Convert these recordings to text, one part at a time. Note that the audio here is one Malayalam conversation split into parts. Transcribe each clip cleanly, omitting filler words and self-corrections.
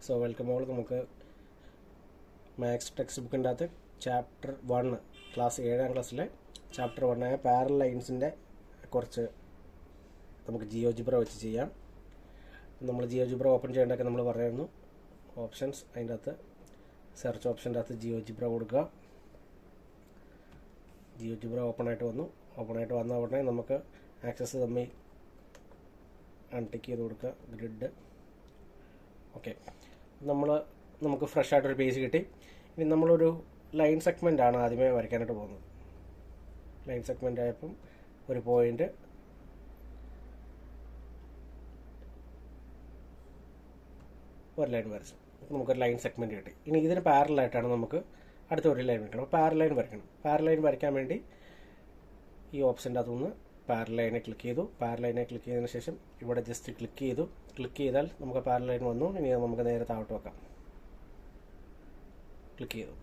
So welcome all. നമുക്ക് മാത്സ് ടെക്സ്റ്റ് ബുക്കിൻ്റെ അകത്ത് ചാപ്റ്റർ 1 ക്ലാസ് 7ാം ക്ലാസ്സിലെ ചാപ്റ്റർ 1 ആയ പാരലൽ ലൈൻസിൻ്റെ കുറച്ച് നമുക്ക് ജിയോജിബ്ര വെച്ച് ചെയ്യാം. നമ്മൾ ജിയോജിബ്ര ഓപ്പൺ ചെയ്യേണ്ടതൊക്കെ നമ്മൾ പറയായിരുന്നു. ഓപ്ഷൻസ്, അതിൻ്റെ അകത്ത് സെർച്ച് ഓപ്ഷൻ്റെ അകത്ത് ജിയോജിബ്ര കൊടുക്കുക. ജിയോജിബ്ര ഓപ്പണായിട്ട് വന്ന ഉടനെ നമുക്ക് ആക്സസ് തമ്മിൽ അൺടിക്ക് ചെയ്ത് കൊടുക്കുക. Grid okay. നമുക്ക് ഫ്രഷ് ആയിട്ടൊരു പേജ് കിട്ടി. ഇനി നമ്മളൊരു ലൈൻ സെഗ്മെൻ്റ് ആണ് ആദ്യമേ വരയ്ക്കാനായിട്ട് പോകുന്നത്. ലൈൻ സെഗ്മെൻ്റ് ആയപ്പം ഒരു പോയിൻ്റ് ഒരു ലൈൻ വരച്ചു. നമുക്കൊരു ലൈൻ സെഗ്മെൻറ്റ് കിട്ടി. ഇനി ഇതിന് പാരലായിട്ടാണ് നമുക്ക് അടുത്ത ഒരു ലൈൻ വയ്ക്കണം. പാരലൈൻ വരയ്ക്കണം. പാരലൈൻ വരയ്ക്കാൻ വേണ്ടി ഈ ഓപ്ഷൻ്റെ അകത്തുനിന്ന് പാരലൈനെ ക്ലിക്ക് ചെയ്തു. പാരലൈനെ ക്ലിക്ക് ചെയ്തതിന് ശേഷം ഇവിടെ ജസ്റ്റ് ക്ലിക്ക് ചെയ്താൽ നമുക്ക് പാരലൈൻ വന്നു. ഇനി നമുക്ക് നേരെ താഴോട്ട് വെക്കാം. ക്ലിക്ക് ചെയ്തു.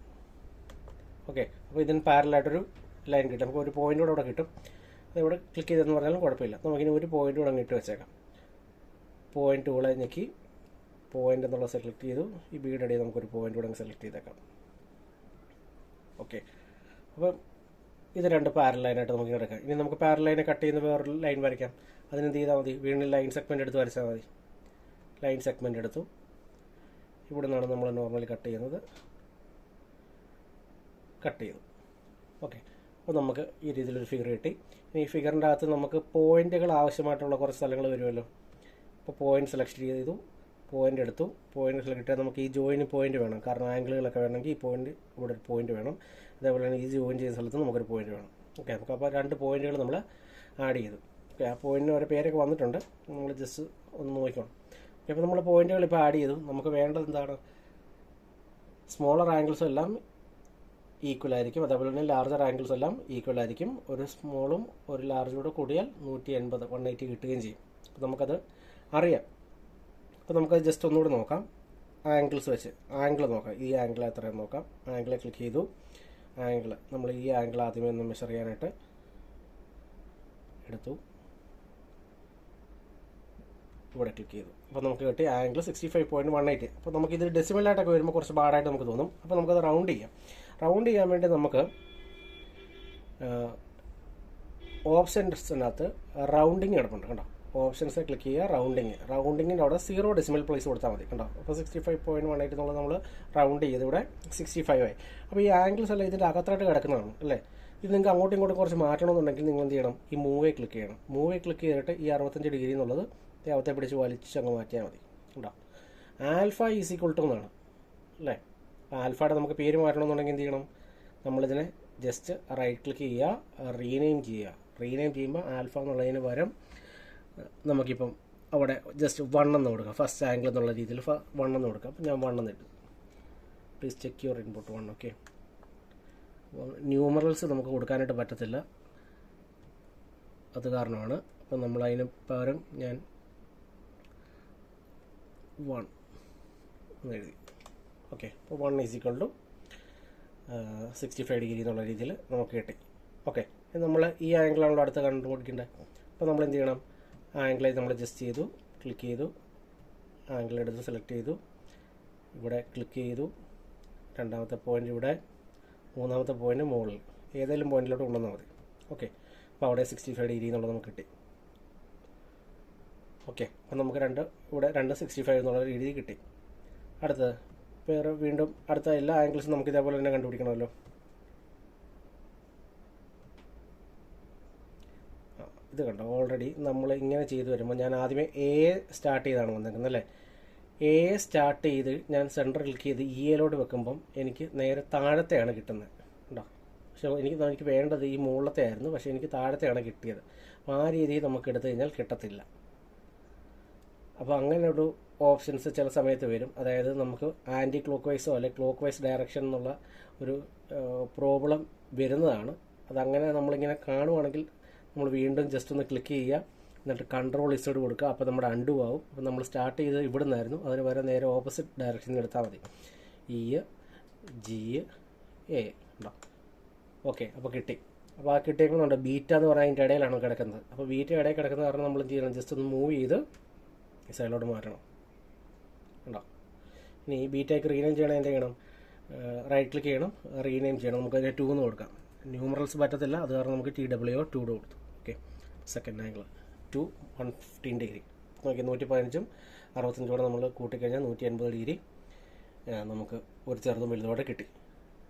ഓക്കെ. അപ്പോൾ ഇതിന് പാരലായിട്ടൊരു ലൈൻ കിട്ടും. നമുക്ക് ഒരു പോയിൻ്റ് കൂടെ ഇവിടെ കിട്ടും. അതിവിടെ ക്ലിക്ക് ചെയ്തെന്ന് പറഞ്ഞാലും കുഴപ്പമില്ല. നമുക്കിനി ഒരു പോയിൻ്റ് കൂടെ അങ്ങ് ഇട്ട് വെച്ചേക്കാം. പോയിൻ്റ് കൂടെ ഞെക്കി പോയിൻ്റ് എന്നുള്ള സെലക്ട് ചെയ്തു. ഈ ബീഡ് അടിയിൽ നമുക്കൊരു പോയിൻ്റ് കൂടെ സെലക്ട് ചെയ്തേക്കാം. ഓക്കെ. അപ്പം ഇത് രണ്ട് പാരലൈനായിട്ട് നമുക്ക് എടുക്കാം. ഇനി നമുക്ക് പാരലൈനെ കട്ട് ചെയ്യുന്ന വേറൊരു ലൈൻ വരയ്ക്കാം. അതിനെന്ത് ചെയ്താൽ മതി? വീണ്ടും ലൈൻ സെഗ്മെൻറ്റ് എടുത്ത് വരച്ചാൽ മതി. ലൈൻ സെഗ്മെൻറ്റ് എടുത്തു. ഇവിടെ നിന്നാണ് നമ്മൾ നോർമലി കട്ട് ചെയ്യുന്നത്. കട്ട് ചെയ്തു. ഓക്കെ. അപ്പോൾ നമുക്ക് ഈ രീതിയിലൊരു ഫിഗർ കിട്ടി. ഇനി ഈ ഫിഗറിൻ്റെ അകത്ത് നമുക്ക് പോയിൻ്റുകൾ ആവശ്യമായിട്ടുള്ള കുറച്ച് സ്ഥലങ്ങൾ വരുമല്ലോ. അപ്പോൾ പോയിൻ്റ് സെലക്ട് ചെയ്തു. പോയിൻ്റ് എടുത്തു. പോയിൻ്റ് സെലക്ട് ചെയ്താൽ നമുക്ക് ഈ ജോയിന് പോയിൻ്റ് വേണം. കാരണം ആംഗിളുകളൊക്കെ വേണമെങ്കിൽ ഈ പോയിൻ്റ് ഇവിടെ ഒരു പോയിൻ്റ് വേണം. അതേപോലെ തന്നെ ഈ ജോയിൻ ചെയ്യുന്ന സ്ഥലത്ത് നമുക്കൊരു പോയിൻ്റ് വേണം. ഓക്കെ. നമുക്ക് അപ്പോൾ രണ്ട് പോയിൻ്റുകൾ നമ്മൾ ആഡ് ചെയ്തു. ഓക്കെ. ആ പോയിൻറ്റിന് ഓരോ പേരൊക്കെ വന്നിട്ടുണ്ട്. നമ്മൾ ജസ്റ്റ് ഒന്ന് നോക്കണം. ഓക്കെ. അപ്പോൾ നമ്മൾ പോയിൻ്റുകൾ ഇപ്പോൾ ആഡ് ചെയ്തു. നമുക്ക് വേണ്ടത് എന്താണ്? സ്മോളർ ആംഗിൾസും എല്ലാം ഈക്വൽ ആയിരിക്കും. അതേപോലെ തന്നെ ലാർജർ ആംഗിൾസ് എല്ലാം ഈക്വൽ ആയിരിക്കും. ഒരു സ്മോളും ഒരു ലാർജും കൂടെ കൂടിയാൽ 180 180 കിട്ടുകയും ചെയ്യും. അപ്പോൾ നമുക്കത് അറിയാം. അപ്പോൾ നമുക്കത് ജസ്റ്റ് ഒന്നുകൂടി നോക്കാം. ആംഗിൾസ് വെച്ച് ആംഗിൾ നോക്കാം. ഈ ആംഗിൾ എത്രയെന്ന് നോക്കാം. ആംഗിളെ ക്ലിക്ക് ചെയ്തു. ആംഗിൾ നമ്മൾ ഈ ആംഗിൾ ആദ്യമേ ഒന്ന് മെഷർ ചെയ്യാനായിട്ട് എടുത്തു. ഇവിടെ ക്ലിക്ക് ചെയ്തു. അപ്പോൾ നമുക്ക് കിട്ടി ആംഗിൾ 65.18. അപ്പോൾ നമുക്കിത് ഡെസിമലായിട്ടൊക്കെ വരുമ്പോൾ കുറച്ച് പാടായിട്ട് നമുക്ക് തോന്നും. അപ്പോൾ നമുക്കത് റൗണ്ട് ചെയ്യാം. റൗണ്ട് ചെയ്യാൻ വേണ്ടി നമുക്ക് ഓപ്ഷൻസിനകത്ത് റൗണ്ടിങ് കിടപ്പുണ്ട്. കണ്ടോ? ഓപ്ഷൻസ് ക്ലിക്ക് ചെയ്യുക. റൗണ്ടിങ്ങിൻ്റെ അവിടെ 0 ഡെസിമൽ പ്ലേസ് കൊടുത്താൽ മതി. കണ്ടോ? അപ്പോൾ 65.18 എന്നുള്ളത് നമ്മൾ റൗണ്ട് ചെയ്ത് ഇവിടെ 65 ആയി. അപ്പോൾ ഈ ആംഗിൾസ് എല്ലാം ഇതിൻ്റെ അകത്തായിട്ട് കിടക്കുന്നതാണ് അല്ലേ. ഇത് നിങ്ങൾക്ക് അങ്ങോട്ടും ഇങ്ങോട്ടും കുറച്ച് മാറ്റണമെന്നുണ്ടെങ്കിൽ നിങ്ങൾ എന്ത് ചെയ്യണം? ഈ മൂവേ ക്ലിക്ക് ചെയ്യണം. മൂവേ ക്ലിക്ക് ചെയ്തിട്ട് ഈ 65 ഡിഗ്രി എന്നുള്ളത് ദേവത്തെ പിടിച്ച് വലിച്ച് അങ്ങ് മാറ്റിയാൽ മതി. കണ്ടോ? ആൽഫ ഈസ് ഈക്വൽ ടു എന്നാണ് അല്ലേ. ആൽഫയുടെ നമുക്ക് പേര് മാറ്റണമെന്നുണ്ടെങ്കിൽ എന്ത് ചെയ്യണം? നമ്മളിതിനെ ജസ്റ്റ് റൈറ്റ് ക്ലിക്ക് ചെയ്യുക, റീനെയിം ചെയ്യുമ്പോൾ ആൽഫ എന്നുള്ളതിന് പകരം നമുക്കിപ്പം അവിടെ ജസ്റ്റ് 1 എന്ന് കൊടുക്കാം. ഫസ്റ്റ് ആംഗിൾ എന്നുള്ള രീതിയിൽ 1 എന്ന് കൊടുക്കാം. അപ്പം ഞാൻ 1 എന്ന് ഇട്ടു. Please check your input 1. Okay. Numerals നമുക്ക് കൊടുക്കാനായിട്ട് പറ്റത്തില്ല, അത് കാരണമാണ്. അപ്പം നമ്മളതിന് പകരം ഞാൻ 1 എന്ന് എഴുതി. ഓക്കെ. അപ്പോൾ 1 ഈസ് ഈക്വൽ ടു 65 ഡിഗ്രി എന്നുള്ള രീതിയിൽ നമുക്ക് കിട്ടി. ഓക്കെ. നമ്മൾ ഈ ആംഗിളാണല്ലോ അടുത്ത് കണ്ടുപിടിക്കേണ്ടത്. അപ്പോൾ നമ്മൾ എന്ത് ചെയ്യണം? ആംഗിളെ നമ്മൾ ജസ്റ്റ് ചെയ്തു, ക്ലിക്ക് ചെയ്തു, ആംഗിൾ എടുത്ത് സെലക്ട് ചെയ്തു, ഇവിടെ ക്ലിക്ക് ചെയ്തു, രണ്ടാമത്തെ പോയിൻ്റ് ഇവിടെ, മൂന്നാമത്തെ പോയിൻ്റ് മുകളിൽ ഏതെങ്കിലും പോയിന്റിലോട്ട് കൊണ്ടുവന്നാൽ മതി. ഓക്കെ. അപ്പോൾ അവിടെ 65 ഡിഗ്രി എന്നുള്ളത് നമുക്ക് കിട്ടി. ഓക്കെ. അപ്പം നമുക്ക് ഇവിടെ 65 എന്നുള്ള രീതി കിട്ടി. അടുത്തത് വേറെ വീണ്ടും അടുത്ത എല്ലാ ആംഗിൾസും നമുക്ക് ഇതേപോലെ തന്നെ കണ്ടുപിടിക്കണമല്ലോ. ഇത് കണ്ടോ? ഓൾറെഡി നമ്മൾ ഇങ്ങനെ ചെയ്ത് വരുമ്പോൾ ഞാൻ ആദ്യമേ എ സ്റ്റാർട്ട് ചെയ്താണ് വന്നേക്കുന്നത് അല്ലേ. എ സ്റ്റാർട്ട് ചെയ്ത് ഞാൻ സെൻറ്റർ ക്ലിക്ക് ചെയ്ത് ഇയിലോട്ട് വെക്കുമ്പം എനിക്ക് നേരെ താഴത്തെയാണ് കിട്ടുന്നത്. ഉണ്ടോ? പക്ഷേ എനിക്ക് വേണ്ടത് ഈ മുകളിലത്തെ ആയിരുന്നു. പക്ഷേ എനിക്ക് താഴത്തെയാണ് കിട്ടിയത്. അപ്പോൾ ആ രീതിയിൽ നമുക്ക് എടുത്തു കഴിഞ്ഞാൽ കിട്ടത്തില്ല. അപ്പോൾ അങ്ങനെ ഒരു ഓപ്ഷൻസ് ചില സമയത്ത് വരും. അതായത് നമുക്ക് ആൻറ്റി ക്ലോക്ക് വൈസോ അല്ലെങ്കിൽ ക്ലോക്ക് വൈസ് ഡയറക്ഷൻ എന്നുള്ള ഒരു പ്രോബ്ലം വരുന്നതാണ്. അതങ്ങനെ നമ്മളിങ്ങനെ കാണുവാണെങ്കിൽ നമ്മൾ വീണ്ടും ജസ്റ്റ് ഒന്ന് ക്ലിക്ക് ചെയ്യുക, എന്നിട്ട് കൺട്രോൾ ഇസഡ് കൊടുക്കുക. അപ്പോൾ നമ്മുടെ അണ്ടു ആവും. അപ്പോൾ നമ്മൾ സ്റ്റാർട്ട് ചെയ്ത് ഇവിടെ നിന്നായിരുന്നു, അതിന് വരെ നേരെ ഓപ്പോസിറ്റ് ഡയറക്ഷനിൽ എടുത്താൽ മതി. ഇ ജി എ ഉണ്ടോ? ഓക്കെ. അപ്പോൾ കിട്ടി. അപ്പോൾ ആ കിട്ടിയേക്കുന്നുണ്ട് ബീറ്റ എന്ന് പറഞ്ഞാൽ അതിൻ്റെ ഇടയിലാണ് കിടക്കുന്നത്. അപ്പോൾ ബീറ്റ ഇടയിൽ കിടക്കുന്ന കാരണം നമ്മൾ എന്ത് ചെയ്യണം? ജസ്റ്റ് ഒന്ന് മൂവ് ചെയ്ത് ഈ സൈഡിലോട്ട് മാറ്റണം. ഉണ്ടോ? ഇനി ഈ ബീറ്റയ്ക്ക് റീനെയിം ചെയ്യണം, എന്ത് ചെയ്യണം? റൈറ്റ് ക്ലിക്ക് ചെയ്യണം, റീനെയിം ചെയ്യണം. നമുക്ക് അതിന് 2 എന്ന് കൊടുക്കാം. ന്യൂമറൽസ് പറ്റത്തില്ല, അത് കാരണം നമുക്ക് TWO 2 കൊടുത്തു. ഓക്കെ, സെക്കൻഡ് ആംഗിൾ 2 115 ഡിഗ്രി നോക്കി. 115ഉം 65 കൂടെ നമ്മൾ കൂട്ടിക്കഴിഞ്ഞാൽ 180 ഡിഗ്രി നമുക്ക് ഒരു ചെറുതും വലുതോടെ കിട്ടി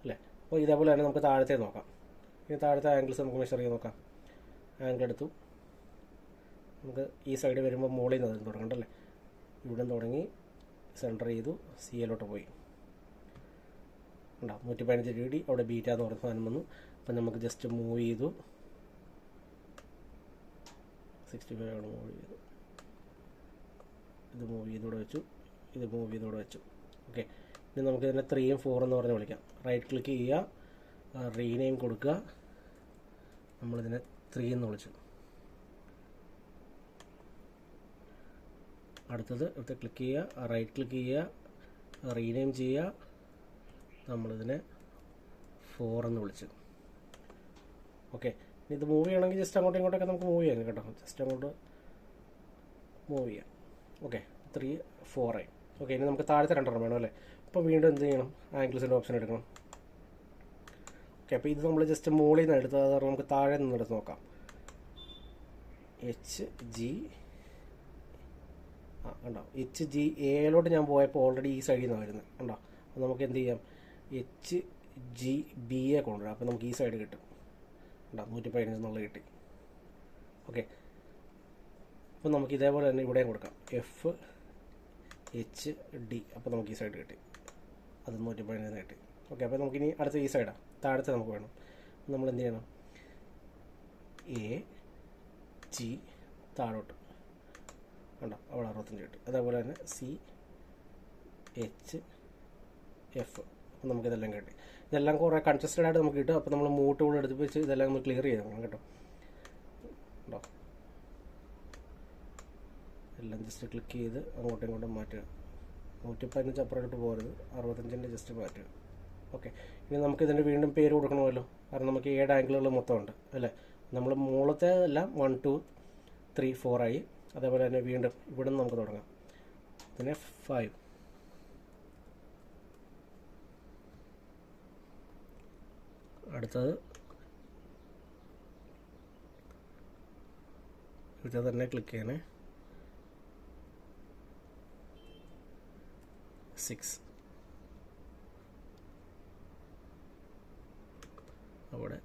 അല്ലേ. അപ്പോൾ ഇതേപോലെ തന്നെ നമുക്ക് താഴത്തെ നോക്കാം. ഇനി താഴത്തെ ആംഗിൾസ് നമുക്ക് മെഷർ ചെയ്ത് നോക്കാം. ആംഗിൾ എടുത്തു, നമുക്ക് ഈ സൈഡ് വരുമ്പോൾ മുകളിൽ നിന്ന് തുടങ്ങണ്ടല്ലേ. ഇവിടെ തുടങ്ങി സെൻറ്റർ ചെയ്തു, CAലോട്ട് പോയി ഉണ്ടാവും 115 ഡിഗ്രി. അവിടെ ബീറ്റ എന്ന് പറഞ്ഞ സാധനം വന്നു. അപ്പം നമുക്ക് ജസ്റ്റ് മൂവ് ചെയ്തു, 65 ആണ് മൂവ് ചെയ്തു. ഇത് മൂവ് ചെയ്തൂടെ വെച്ചു, ഇത് മൂവ് ചെയ്തൂടെ വെച്ചു. ഓക്കെ, ഇനി നമുക്ക് ഇതിനെ 3 ഉം 4 എന്ന് പറഞ്ഞ് വിളിക്കാം. റൈറ്റ് ക്ലിക്ക് ചെയ്യുക, റീനെയിം കൊടുക്കുക. നമ്മളിതിനെ 3 എന്ന് വിളിച്ചു. അടുത്തത് ഇവിടെ ക്ലിക്ക് ചെയ്യുക, റൈറ്റ് ക്ലിക്ക് ചെയ്യുക, റീനെയിം ചെയ്യുക. നമ്മളിതിനെ 4 എന്ന് വിളിച്ചു. ഓക്കെ, ഇത് മൂവ് ചെയ്യണമെങ്കിൽ ജസ്റ്റ് അങ്ങോട്ടും ഇങ്ങോട്ടൊക്കെ നമുക്ക് മൂവ് ചെയ്യാം കേട്ടോ. ജസ്റ്റ് അങ്ങോട്ട് മൂവ് ചെയ്യാം. ഓക്കെ, 3 4 ആയി. ഓക്കെ, ഇനി നമുക്ക് താഴത്തെ 2 വേണം അല്ലേ. അപ്പോൾ വീണ്ടും എന്ത് ചെയ്യണം? ആംഗിൾസിൻ്റെ ഓപ്ഷൻ എടുക്കണം. ഓക്കെ, അപ്പോൾ ഇത് നമ്മൾ ജസ്റ്റ് മുകളിൽ നിന്ന് എടുത്തത്, അത് നമുക്ക് താഴെ നിന്ന് എടുത്ത് നോക്കാം. HG ഉണ്ടോ? HGAലോട്ട് ഞാൻ പോയപ്പോൾ ഓൾറെഡി ഈ സൈഡിൽ നിന്നാണ് വരുന്നത് ഉണ്ടോ. അപ്പോൾ നമുക്ക് എന്ത് ചെയ്യാം? HGBയെ കൊണ്ടുവരാം. അപ്പോൾ നമുക്ക് ഈ സൈഡ് കിട്ടും ഉണ്ടോ, 115 എന്നുള്ളത് കിട്ടി. ഓക്കെ, അപ്പോൾ നമുക്ക് ഇതേപോലെ തന്നെ ഇവിടെയും കൊടുക്കാം, FHD. അപ്പോൾ നമുക്ക് ഈ സൈഡ് കിട്ടി, അത് 115 കിട്ടി. ഓക്കെ, അപ്പോൾ നമുക്കിനി അടുത്ത ഈ സൈഡാണ്, താഴത്തെ നമുക്ക് വേണം. നമ്മൾ എന്ത് ചെയ്യണം? AG താഴോട്ട് ഉണ്ടോ, അവിടെ 65 കിട്ടി. അതേപോലെ തന്നെ CHF. അപ്പോൾ നമുക്കിതെല്ലാം കിട്ടി. ഇതെല്ലാം കുറേ കൺജസ്റ്റഡ് ആയിട്ട് നമുക്ക് കിട്ടും. അപ്പോൾ നമ്മൾ മൂട്ട് കൂടെ എടുത്ത് വെച്ച് ഇതെല്ലാം നമ്മൾ ക്ലിയർ ചെയ്ത് നോക്കണം കേട്ടോ. ഉണ്ടോ, എല്ലാം ജസ്റ്റ് ക്ലിക്ക് ചെയ്ത് അങ്ങോട്ടും ഇങ്ങോട്ടും മാറ്റുക. 115 അപ്പുറത്തോട്ട് പോകരുത്, 65ൻ്റെ ജസ്റ്റ് മാറ്റുക. ഓക്കെ, ഇനി നമുക്ക് ഇതിൻ്റെ വീണ്ടും പേര് കൊടുക്കണമല്ലോ, കാരണം നമുക്ക് 7 ആംഗിളുകൾ മൊത്തം ഉണ്ട് അല്ലേ. നമ്മൾ മുകളത്തെ എല്ലാം 1 2 3 4 ആയി. അതേപോലെ തന്നെ വീണ്ടും ഇവിടെ നിന്ന് നമുക്ക് തുടങ്ങാം. പിന്നെ 5. അടുത്തത് ഇവിടെ തന്നെ ക്ലിക്ക് ചെയ്യണേ. 6 അവിടെ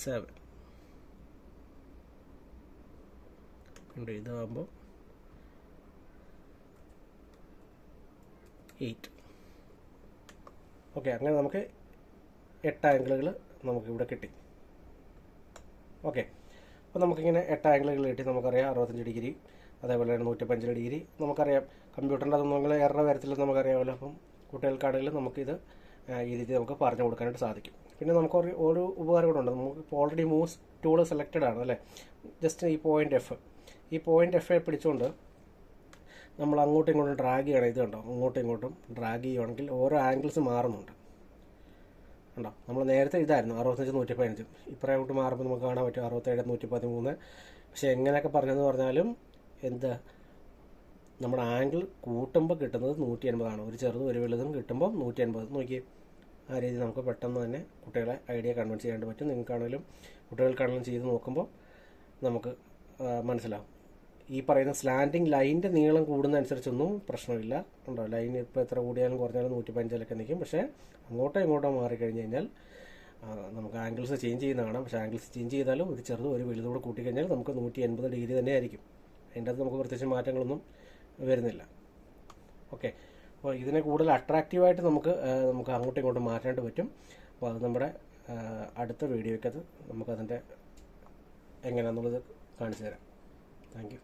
7 ഉണ്ട്. ഇതാകുമ്പോൾ 8. ഓക്കെ, അങ്ങനെ നമുക്ക് 8 ആംഗിളുകൾ നമുക്കിവിടെ കിട്ടി. ഓക്കെ, അപ്പോൾ നമുക്കിങ്ങനെ 8 ആംഗിളുകൾ കിട്ടി. നമുക്കറിയാം 65 ഡിഗ്രി, അതേപോലെ തന്നെ 115 ഡിഗ്രി. നമുക്കറിയാം കമ്പ്യൂട്ടറിൻ്റെ അതൊന്നും എറർ വരത്തില്ല, നമുക്കറിയാമല്ലോ. അപ്പം കുട്ടികൾക്കാണെങ്കിലും നമുക്കിത് ഈ രീതി നമുക്ക് പറഞ്ഞു കൊടുക്കാനായിട്ട് സാധിക്കും. പിന്നെ നമുക്ക് ഒരു ഉപകാരം കൂടെ ഉണ്ട്. നമുക്ക് ഇപ്പോൾ ഓൾറെഡി മൂവ്സ് ടൂൾ സെലക്റ്റഡ് ആണ് അല്ലേ. ജസ്റ്റ് ഈ പോയിൻ്റ് F പിടിച്ചുകൊണ്ട് നമ്മൾ അങ്ങോട്ടും ഇങ്ങോട്ടും ഡ്രാഗ് ചെയ്യണം. ഇത് കണ്ടോ, അങ്ങോട്ടും ഇങ്ങോട്ടും ഡ്രാഗ് ചെയ്യുകയാണെങ്കിൽ ഓരോ ആംഗിൾസ് മാറുന്നുണ്ട് ഉണ്ടോ. നമ്മൾ നേരത്തെ ഇതായിരുന്നു 65 115, ഇപ്പറേ അങ്ങോട്ട് മാറുമ്പോൾ നമുക്ക് കാണാൻ പറ്റും 67 113. പക്ഷേ എങ്ങനെയൊക്കെ പറഞ്ഞതെന്ന് പറഞ്ഞാലും എന്ത്, നമ്മുടെ ആംഗിൾ കൂട്ടുമ്പോൾ കിട്ടുന്നത് 180 ആണ്. ഒരു ചെറുതും ഒരു വലുതും കിട്ടുമ്പോൾ 180 നോക്കി. ആ രീതി നമുക്ക് പെട്ടെന്ന് തന്നെ കുട്ടികളെ ഐഡിയ കൺവിൻസ് ചെയ്യാൻ പറ്റും. നിങ്ങൾക്കാണെങ്കിലും കുട്ടികൾക്കാണെങ്കിലും ചെയ്ത് നോക്കുമ്പോൾ നമുക്ക് മനസ്സിലാവും. ഈ പറയുന്ന സ്ലാൻഡിങ് ലൈനിൻ്റെ നീളം കൂടുന്നതനുസരിച്ചൊന്നും പ്രശ്നമില്ല ഉണ്ടോ. ലൈൻ ഇപ്പോൾ എത്ര കൂടിയാലും കുറഞ്ഞാലും 115 നിൽക്കും. പക്ഷേ അങ്ങോട്ടോ ഇങ്ങോട്ടോ മാറിക്കഴിഞ്ഞ് കഴിഞ്ഞാൽ നമുക്ക് ആംഗിൾസ് ചേഞ്ച് ചെയ്യുന്ന കാണാം. പക്ഷേ ആംഗിൾസ് ചേഞ്ച് ചെയ്താലും ഒരു ചെറുതും ഒരു വലുതും കൂടെ കൂട്ടിക്കഴിഞ്ഞാൽ നമുക്ക് 180 ഡിഗ്രി തന്നെ ആയിരിക്കും. അതിൻ്റെ അകത്ത് നമുക്ക് പ്രത്യേകിച്ച് മാറ്റങ്ങളൊന്നും വരുന്നില്ല. ഓക്കെ, അപ്പോൾ ഇതിനെ കൂടുതൽ അട്രാക്റ്റീവായിട്ട് നമുക്ക് അങ്ങോട്ടും ഇങ്ങോട്ടും മാറ്റാനായിട്ട് പറ്റും. അപ്പോൾ അത് നമ്മുടെ അടുത്ത വീഡിയോയ്ക്കത് നമുക്കതിൻ്റെ എങ്ങനെയാണെന്നുള്ളത് കാണിച്ചു തരാം. Thank you.